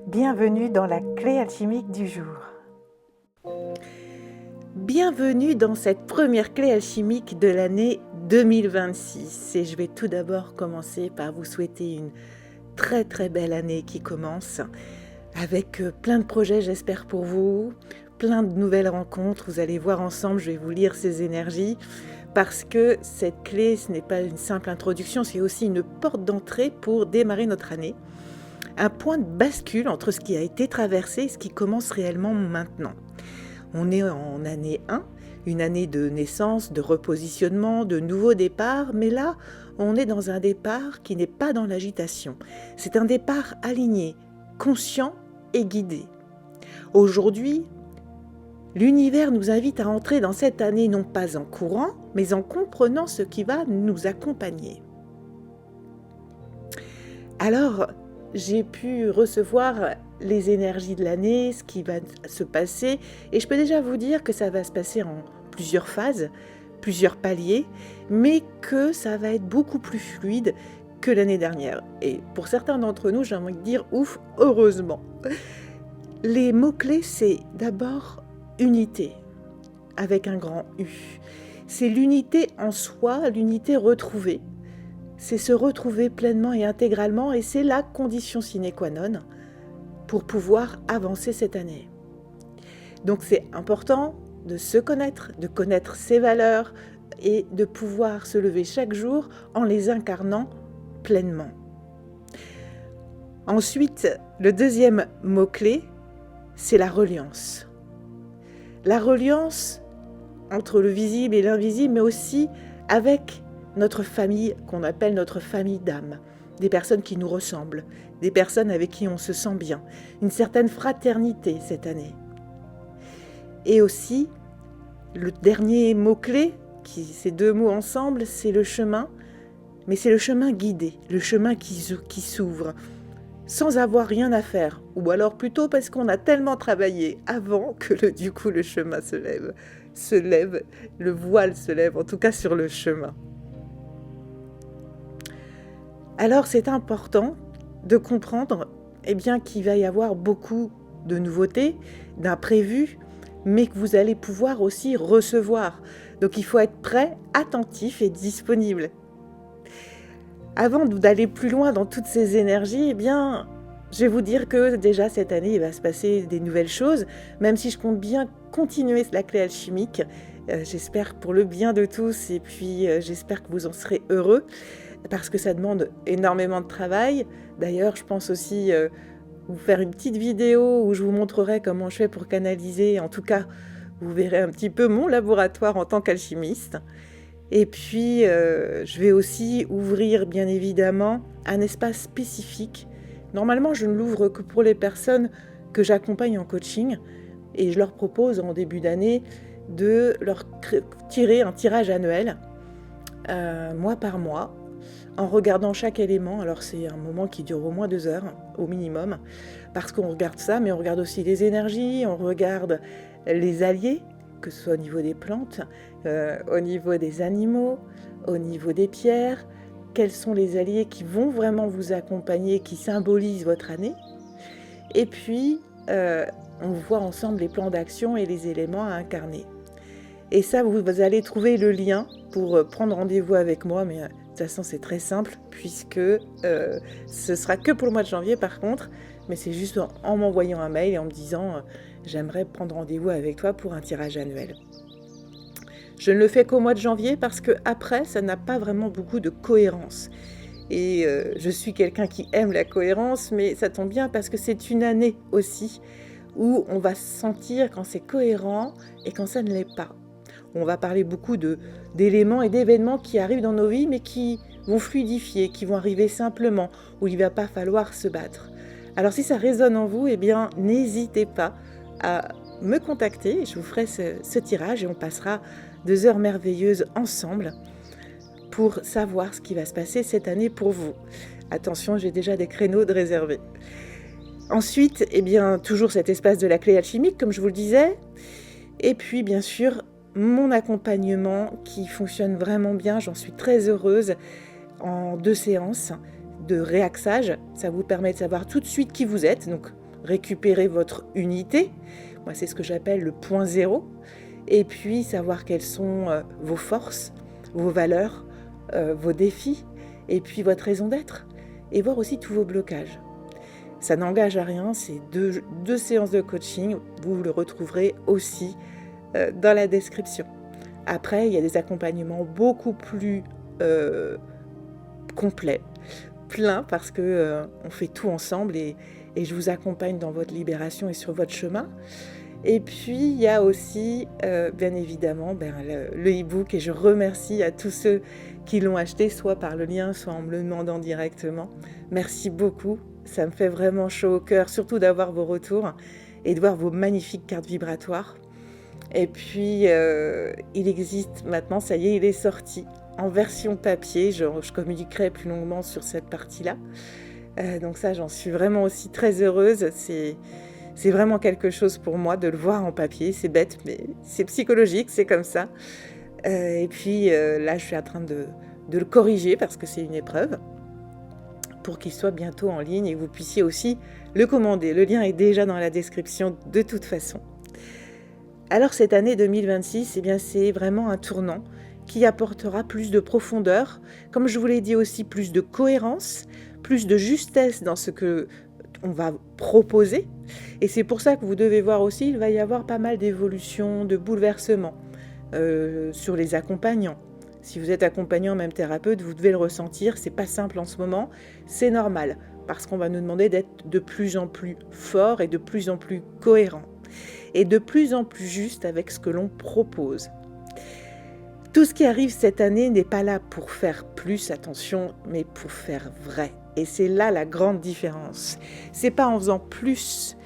Bienvenue dans la clé alchimique du jour. Bienvenue dans cette première clé alchimique de l'année 2026. Et je vais tout d'abord commencer par vous souhaiter une très très belle année qui commence avec plein de projets, j'espère pour vous, plein de nouvelles rencontres. Vous allez voir ensemble, je vais vous lire ces énergies parce que cette clé, ce n'est pas une simple introduction, c'est aussi une porte d'entrée pour démarrer notre année. Un point de bascule entre ce qui a été traversé et ce qui commence réellement maintenant. On est en année 1, une année de naissance, de repositionnement, de nouveau départ, mais là, on est dans un départ qui n'est pas dans l'agitation. C'est un départ aligné, conscient et guidé. Aujourd'hui, l'univers nous invite à entrer dans cette année non pas en courant, mais en comprenant ce qui va nous accompagner. Alors, j'ai pu recevoir les énergies de l'année, ce qui va se passer, et je peux déjà vous dire que ça va se passer en plusieurs phases, plusieurs paliers, mais que ça va être beaucoup plus fluide que l'année dernière. Et pour certains d'entre nous, j'ai envie de dire ouf, heureusement. Les mots-clés, c'est d'abord unité, avec un grand U. C'est l'unité en soi, l'unité retrouvée. C'est se retrouver pleinement et intégralement, et c'est la condition sine qua non pour pouvoir avancer cette année. Donc c'est important de se connaître, de connaître ses valeurs et de pouvoir se lever chaque jour en les incarnant pleinement. Ensuite, le deuxième mot-clé, c'est la reliance. La reliance entre le visible et l'invisible, mais aussi avec notre famille qu'on appelle notre famille d'âme, des personnes qui nous ressemblent, des personnes avec qui on se sent bien, une certaine fraternité cette année. Et aussi, le dernier mot-clé, ces deux mots ensemble, c'est le chemin, mais c'est le chemin guidé, le chemin qui s'ouvre, sans avoir rien à faire, ou alors plutôt parce qu'on a tellement travaillé avant que du coup le chemin se lève, le voile se lève, en tout cas sur le chemin. Alors c'est important de comprendre qu'il va y avoir beaucoup de nouveautés, d'imprévus, mais que vous allez pouvoir aussi recevoir. Donc il faut être prêt, attentif et disponible. Avant d'aller plus loin dans toutes ces énergies, je vais vous dire que déjà cette année, il va se passer des nouvelles choses, même si je compte bien continuer la clé alchimique. J'espère pour le bien de tous et puis j'espère que vous en serez heureux. Parce que ça demande énormément de travail. D'ailleurs, je pense aussi vous faire une petite vidéo où je vous montrerai comment je fais pour canaliser. En tout cas, vous verrez un petit peu mon laboratoire en tant qu'alchimiste. Et puis, je vais aussi ouvrir, bien évidemment, un espace spécifique. Normalement, je ne l'ouvre que pour les personnes que j'accompagne en coaching. Et je leur propose en début d'année de leur tirer un tirage annuel, mois par mois, en regardant chaque élément. Alors c'est un moment qui dure au moins 2 heures, au minimum, parce qu'on regarde ça, mais on regarde aussi les énergies, on regarde les alliés, que ce soit au niveau des plantes, au niveau des animaux, au niveau des pierres, quels sont les alliés qui vont vraiment vous accompagner, qui symbolisent votre année. Et puis, on voit ensemble les plans d'action et les éléments à incarner. Et ça, vous allez trouver le lien pour prendre rendez-vous avec moi, mais de toute façon, c'est très simple puisque ce sera que pour le mois de janvier par contre, mais c'est juste en m'envoyant un mail et en me disant j'aimerais prendre rendez-vous avec toi pour un tirage annuel. Je ne le fais qu'au mois de janvier parce que après, ça n'a pas vraiment beaucoup de cohérence. Et je suis quelqu'un qui aime la cohérence, mais ça tombe bien parce que c'est une année aussi où on va sentir quand c'est cohérent et quand ça ne l'est pas. On va parler beaucoup d'éléments et d'événements qui arrivent dans nos vies, mais qui vont fluidifier, qui vont arriver simplement, où il ne va pas falloir se battre. Alors si ça résonne en vous, n'hésitez pas à me contacter. Je vous ferai ce tirage et on passera 2 heures merveilleuses ensemble pour savoir ce qui va se passer cette année pour vous. Attention, j'ai déjà des créneaux de réservés. Ensuite, toujours cet espace de la clé alchimique, comme je vous le disais. Et puis, bien sûr, mon accompagnement qui fonctionne vraiment bien, j'en suis très heureuse, en 2 séances de réaxage. Ça vous permet de savoir tout de suite qui vous êtes, donc récupérer votre unité. Moi, c'est ce que j'appelle le point zéro. Et puis, savoir quelles sont vos forces, vos valeurs, vos défis, et puis votre raison d'être. Et voir aussi tous vos blocages. Ça n'engage à rien, c'est deux séances de coaching. Vous le retrouverez aussi dans la description. Après, il y a des accompagnements beaucoup plus complets, pleins, parce que on fait tout ensemble et je vous accompagne dans votre libération et sur votre chemin. Et puis, il y a aussi, bien évidemment, le e-book, et je remercie à tous ceux qui l'ont acheté, soit par le lien, soit en me le demandant directement. Merci beaucoup, ça me fait vraiment chaud au cœur, surtout d'avoir vos retours et de voir vos magnifiques cartes vibratoires. Et puis, il existe maintenant, ça y est, il est sorti en version papier. Je communiquerai plus longuement sur cette partie-là. Donc ça, j'en suis vraiment aussi très heureuse. C'est vraiment quelque chose pour moi de le voir en papier. C'est bête, mais c'est psychologique, c'est comme ça. Et puis là, je suis en train de le corriger parce que c'est une épreuve pour qu'il soit bientôt en ligne et que vous puissiez aussi le commander. Le lien est déjà dans la description de toute façon. Alors cette année 2026, c'est vraiment un tournant qui apportera plus de profondeur, comme je vous l'ai dit aussi, plus de cohérence, plus de justesse dans ce que on va proposer. Et c'est pour ça que vous devez voir aussi, il va y avoir pas mal d'évolutions, de bouleversements sur les accompagnants. Si vous êtes accompagnant, même thérapeute, vous devez le ressentir, c'est pas simple en ce moment, c'est normal, parce qu'on va nous demander d'être de plus en plus fort et de plus en plus cohérent. Et de plus en plus juste avec ce que l'on propose. Tout ce qui arrive cette année n'est pas là pour faire plus, attention, mais pour faire vrai. Et c'est là la grande différence. C'est pas en faisant plus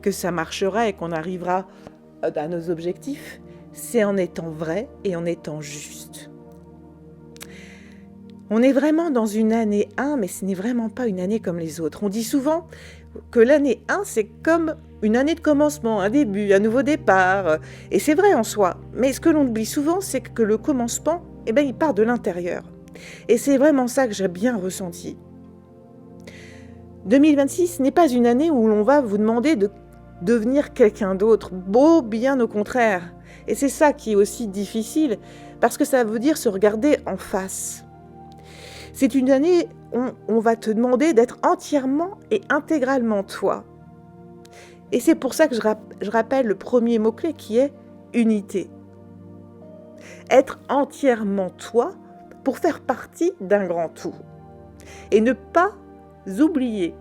que ça marchera et qu'on arrivera à nos objectifs, c'est en étant vrai et en étant juste. On est vraiment dans une année 1, mais ce n'est vraiment pas une année comme les autres. On dit souvent que l'année 1, c'est comme une année de commencement, un début, un nouveau départ. Et c'est vrai en soi. Mais ce que l'on oublie souvent, c'est que le commencement, il part de l'intérieur. Et c'est vraiment ça que j'ai bien ressenti. 2026 n'est pas une année où l'on va vous demander de devenir quelqu'un d'autre. Bien au contraire. Et c'est ça qui est aussi difficile, parce que ça veut dire se regarder en face. C'est une année où on va te demander d'être entièrement et intégralement toi. Et c'est pour ça que je rappelle le premier mot-clé qui est unité. Être entièrement toi pour faire partie d'un grand tout. Et ne pas oublier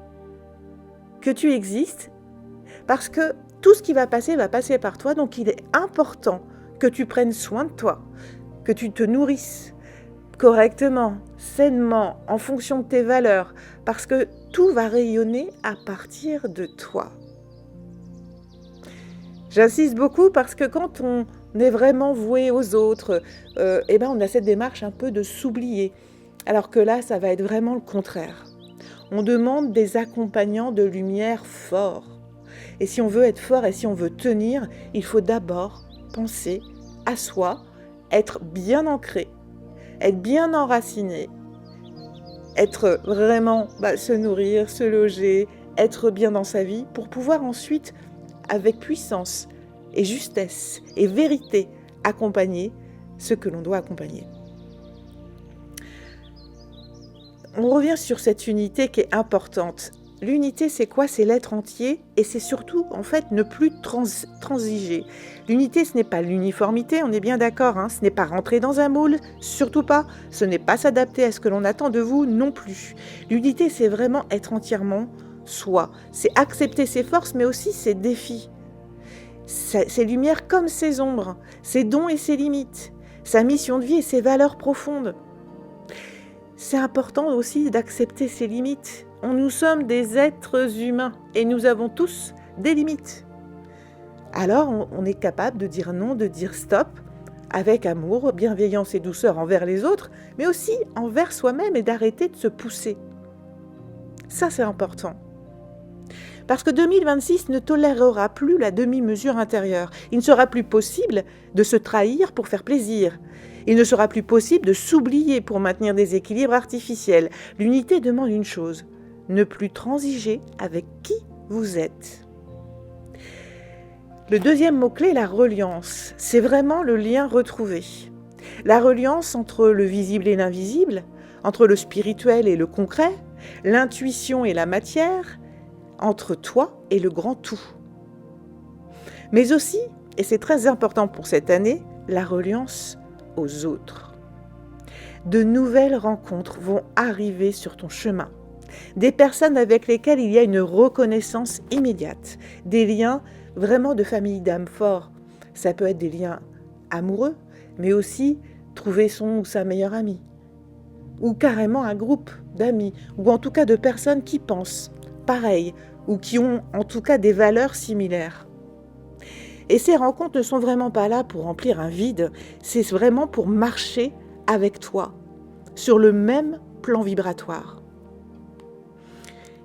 que tu existes, parce que tout ce qui va passer par toi. Donc il est important que tu prennes soin de toi, que tu te nourrisses correctement, sainement, en fonction de tes valeurs, parce que tout va rayonner à partir de toi. J'insiste beaucoup parce que quand on est vraiment voué aux autres, on a cette démarche un peu de s'oublier. Alors que là, ça va être vraiment le contraire. On demande des accompagnants de lumière forts. Et si on veut être fort et si on veut tenir, il faut d'abord penser à soi, être bien ancré, être bien enraciné, être vraiment, se nourrir, se loger, être bien dans sa vie pour pouvoir ensuite, avec puissance et justesse et vérité, accompagner ce que l'on doit accompagner. On revient sur cette unité qui est importante. L'unité, c'est quoi? C'est l'être entier et c'est surtout, en fait, ne plus transiger. L'unité, ce n'est pas l'uniformité, on est bien d'accord, ce n'est pas rentrer dans un moule, surtout pas. Ce n'est pas s'adapter à ce que l'on attend de vous non plus. L'unité, c'est vraiment être entièrement soi. C'est accepter ses forces, mais aussi ses défis. Ses lumières comme ses ombres, ses dons et ses limites, sa mission de vie et ses valeurs profondes. C'est important aussi d'accepter ses limites. Nous sommes des êtres humains et nous avons tous des limites. Alors, on est capable de dire non, de dire stop, avec amour, bienveillance et douceur envers les autres, mais aussi envers soi-même et d'arrêter de se pousser. Ça, c'est important. Parce que 2026 ne tolérera plus la demi-mesure intérieure. Il ne sera plus possible de se trahir pour faire plaisir. Il ne sera plus possible de s'oublier pour maintenir des équilibres artificiels. L'unité demande une chose, ne plus transiger avec qui vous êtes. Le deuxième mot-clé, la reliance, c'est vraiment le lien retrouvé. La reliance entre le visible et l'invisible, entre le spirituel et le concret, l'intuition et la matière, entre toi et le grand tout. Mais aussi, et c'est très important pour cette année, la reliance aux autres. De nouvelles rencontres vont arriver sur ton chemin. Des personnes avec lesquelles il y a une reconnaissance immédiate, des liens vraiment de famille d'âme forts. Ça peut être des liens amoureux, mais aussi trouver son ou sa meilleure amie, ou carrément un groupe d'amis, ou en tout cas de personnes qui pensent pareil, ou qui ont en tout cas des valeurs similaires. Et ces rencontres ne sont vraiment pas là pour remplir un vide, c'est vraiment pour marcher avec toi, sur le même plan vibratoire.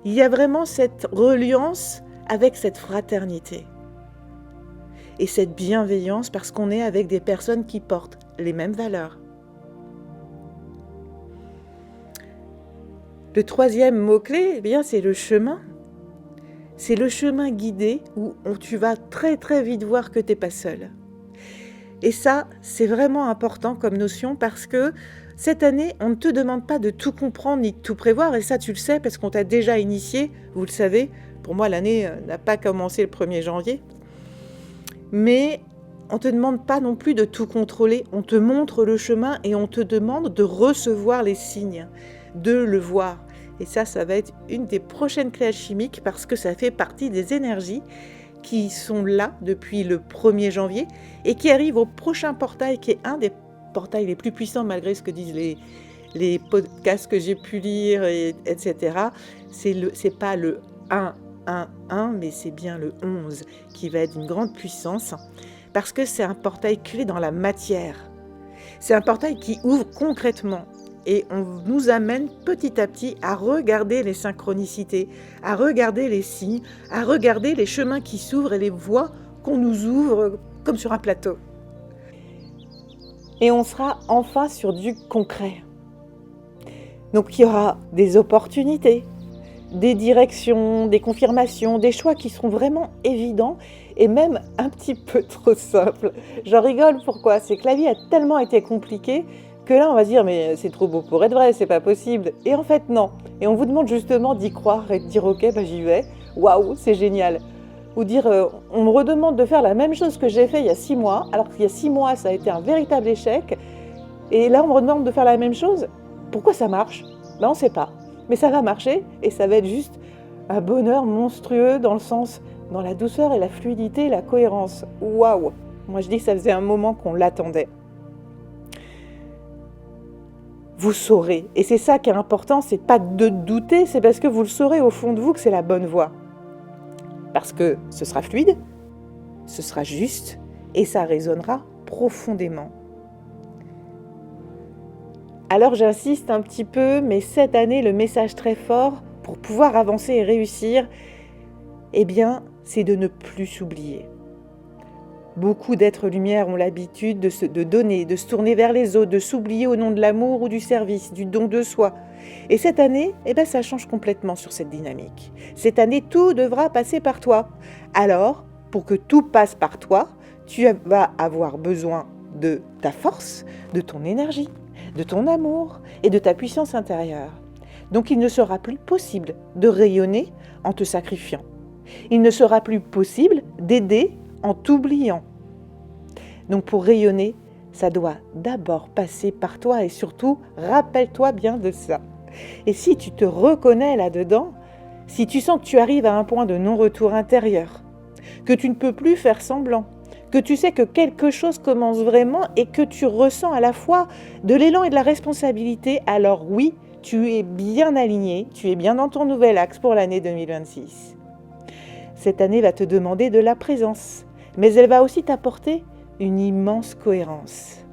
Il y a vraiment cette reliance avec cette fraternité et cette bienveillance parce qu'on est avec des personnes qui portent les mêmes valeurs. Le troisième mot-clé, eh bien, c'est le chemin. C'est le chemin guidé où tu vas très très vite voir que tu n'es pas seul. Et ça, c'est vraiment important comme notion parce que cette année, on ne te demande pas de tout comprendre ni de tout prévoir. Et ça, tu le sais parce qu'on t'a déjà initié, vous le savez. Pour moi, l'année n'a pas commencé le 1er janvier. Mais on ne te demande pas non plus de tout contrôler. On te montre le chemin et on te demande de recevoir les signes, de le voir. Et ça va être une des prochaines clés alchimiques parce que ça fait partie des énergies qui sont là depuis le 1er janvier et qui arrivent au prochain portail qui est un des portails les plus puissants malgré ce que disent les podcasts que j'ai pu lire, etc. C'est pas le 1, 1, 1, mais c'est bien le 11 qui va être d'une grande puissance parce que c'est un portail clé dans la matière. C'est un portail qui ouvre concrètement. Et on nous amène petit à petit à regarder les synchronicités, à regarder les signes, à regarder les chemins qui s'ouvrent et les voies qu'on nous ouvre comme sur un plateau. Et on sera enfin sur du concret. Donc il y aura des opportunités, des directions, des confirmations, des choix qui seront vraiment évidents et même un petit peu trop simples. J'en rigole, pourquoi ? C'est que la vie a tellement été compliquée que là, on va se dire, mais c'est trop beau pour être vrai, c'est pas possible. Et en fait, non. Et on vous demande justement d'y croire et de dire, ok, j'y vais. Waouh, c'est génial. Ou dire, on me redemande de faire la même chose que j'ai fait il y a 6 mois, alors qu'il y a 6 mois, ça a été un véritable échec. Et là, on me redemande de faire la même chose. Pourquoi ça marche ? On ne sait pas. Mais ça va marcher et ça va être juste un bonheur monstrueux dans le sens, dans la douceur et la fluidité et la cohérence. Waouh ! Moi, je dis que ça faisait un moment qu'on l'attendait. Vous saurez. Et c'est ça qui est important, c'est pas de douter, c'est parce que vous le saurez au fond de vous que c'est la bonne voie. Parce que ce sera fluide, ce sera juste et ça résonnera profondément. Alors j'insiste un petit peu, mais cette année, le message très fort pour pouvoir avancer et réussir, eh bien, c'est de ne plus s'oublier. Beaucoup d'êtres lumière ont l'habitude de donner, de se tourner vers les autres, de s'oublier au nom de l'amour ou du service, du don de soi. Et cette année, ça change complètement sur cette dynamique. Cette année, tout devra passer par toi. Alors, pour que tout passe par toi, tu vas avoir besoin de ta force, de ton énergie, de ton amour et de ta puissance intérieure. Donc, il ne sera plus possible de rayonner en te sacrifiant. Il ne sera plus possible d'aider en t'oubliant. Donc pour rayonner, ça doit d'abord passer par toi et surtout, rappelle-toi bien de ça. Et si tu te reconnais là-dedans, si tu sens que tu arrives à un point de non-retour intérieur, que tu ne peux plus faire semblant, que tu sais que quelque chose commence vraiment et que tu ressens à la fois de l'élan et de la responsabilité, alors oui, tu es bien aligné, tu es bien dans ton nouvel axe pour l'année 2026. Cette année va te demander de la présence, mais elle va aussi t'apporter une immense cohérence.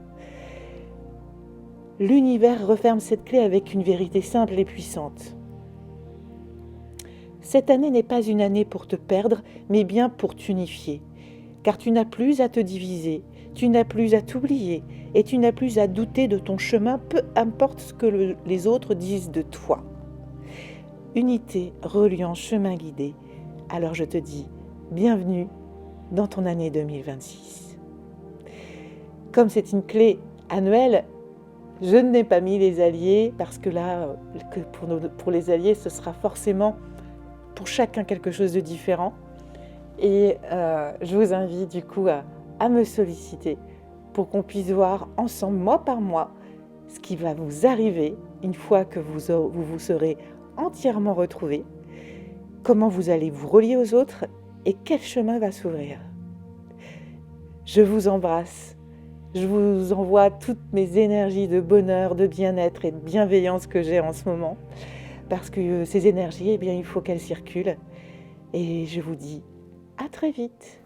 L'univers referme cette clé avec une vérité simple et puissante. Cette année n'est pas une année pour te perdre, mais bien pour t'unifier. Car tu n'as plus à te diviser, tu n'as plus à t'oublier et tu n'as plus à douter de ton chemin, peu importe ce que les autres disent de toi. Unité, reliance, chemin guidé. Alors je te dis bienvenue dans ton année 2026. Comme c'est une clé annuelle, je n'ai pas mis les alliés parce que là, pour les alliés, ce sera forcément pour chacun quelque chose de différent. Et je vous invite du coup à me solliciter pour qu'on puisse voir ensemble, mois par mois, ce qui va vous arriver une fois que vous serez entièrement retrouvés, comment vous allez vous relier aux autres et quel chemin va s'ouvrir. Je vous embrasse, je vous envoie toutes mes énergies de bonheur, de bien-être et de bienveillance que j'ai en ce moment, parce que ces énergies, eh bien, il faut qu'elles circulent. Et je vous dis à très vite.